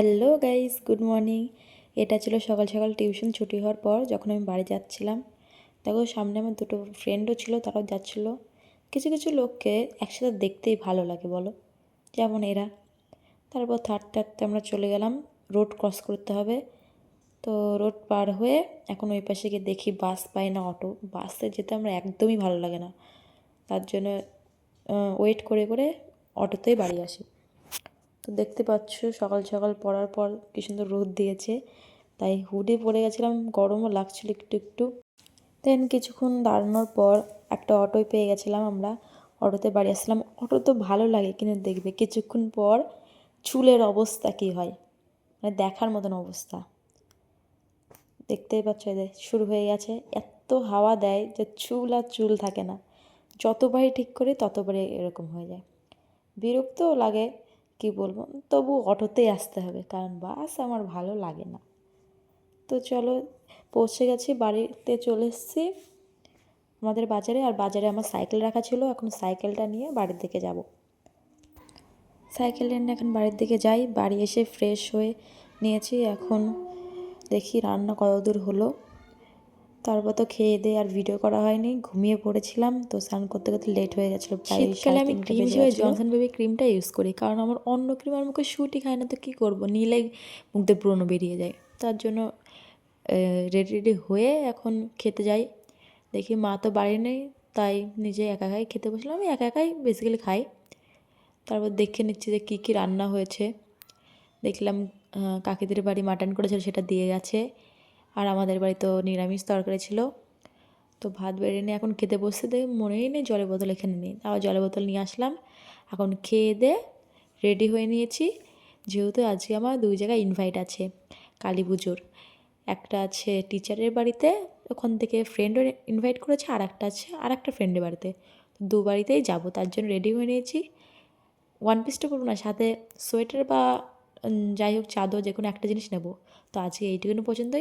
Hello guys, good morning. এটা ছিল সকাল সকাল টিউশন ছুটি হওয়ার পর যখন আমি বাড়ি যাচ্ছিলাম। দেখো সামনে আমার দুটো ফ্রেন্ডও ছিল, তারাও যাচ্ছিলো। কিছু কিছু লোককে একসাথে দেখতেই ভালো লাগে বলো, যেমন এরা। তারপর থাকতে থাকতে আমরা চলে গেলাম, রোড ক্রস করতে হবে। তো রোড পার হয়ে এখন ওই পাশে গিয়ে দেখি বাস পাই না অটো। বাসে যেতে আমার একদমই ভালো লাগে না, তার জন্য ওয়েট করে করে অটোতেই বাড়ি আসি। তো দেখতে পাচ্ছ সকাল সকাল পড়ার পর কী সুন্দর রোদ দিয়েছে, তাই হুডি পরে গেছিলাম, গরমও লাগছিল একটু একটু। দেন কিছুক্ষণ দাঁড়ানোর পর একটা অটোয় পেয়ে গেছিলাম আমরা, অটোতে বাড়ি আসলাম। অটো তো ভালো লাগে, কিন্তু দেখবে কিছুক্ষণ পর চুলের অবস্থা কী হয়, মানে দেখার মতন অবস্থা। দেখতেই পাচ্ছ এদের শুরু হয়ে গেছে, এত হাওয়া দেয় যে চুল আর চুল থাকে না। যতবারই ঠিক করি ততবারই এরকম হয়ে যায়, বিরক্তও লাগে, কি বলবো। তবু অটোতেই আসতে হবে, কারণ বাস আমার ভালো লাগে না। তো চলো, পৌঁছে গেছি, বাড়িতে চলে এসেছি আমাদের বাজারে। আর বাজারে আমার সাইকেল রাখা ছিল, এখন সাইকেলটা নিয়ে বাড়ির দিকে যাব। সাইকেলটা নিয়ে এখন বাড়ির দিকে যাই। বাড়ি এসে ফ্রেশ হয়ে নিয়েছি, এখন দেখি রান্না কতদূর হলো। তারপর তো খেয়ে দিয়ে আর ভিডিও করা হয়নি, ঘুমিয়ে পড়েছিলাম। তো স্নান করতে করতে লেট হয়ে গেছিলো, প্রায় শীতকালে আমি ক্রিম হিসেবে জনসন বেবি ক্রিমটা ইউজ করি, কারণ আমার অন্য ক্রিম আর মুখে শুটই খায় না। তো কী করবো, নিলেই মুখে ব্রণ বেরিয়ে যায়। তার জন্য রেডি রেডি হয়ে এখন খেতে যাই। দেখি মা তো বাড়ি নেই, তাই নিজে একা একাই খেতে বসলাম। আমি একা একাই বেসিক্যালি খাই। তারপর দেখে নিচ্ছি যে কী কী রান্না হয়েছে। দেখলাম কাকিদের বাড়ি মাটন করেছিল, সেটা দিয়ে গেছে। আর আমাদের বাড়ি তো নিরামিষ তরকারি ছিল। তো ভাত বেড়ে নিয়ে এখন খেতে বসতে, দেখি মনেই নেই জলের বোতল এখানে নেই। আবার জলের বোতল নিয়ে আসলাম, এখন খেয়ে দিয়ে রেডি হয়ে নিয়েছি। যেহেতু আজকে আমার 2 জায়গায় ইনভাইট আছে কালী পুজোর। একটা আছে টিচারের বাড়িতে, ওখান থেকে ফ্রেন্ডও ইনভাইট করেছে, আর একটা আছে আর একটা ফ্রেন্ডের বাড়িতে। তো 2 বাড়িতেই যাবো, তার জন্য রেডি হয়ে নিয়েছি। ওয়ান পিসটা পরবো না, সাথে সোয়েটার বা যাই হোক চাদর, যে কোনো একটা জিনিস নেব। তো আজকে এইটুকুনি পর্যন্তই।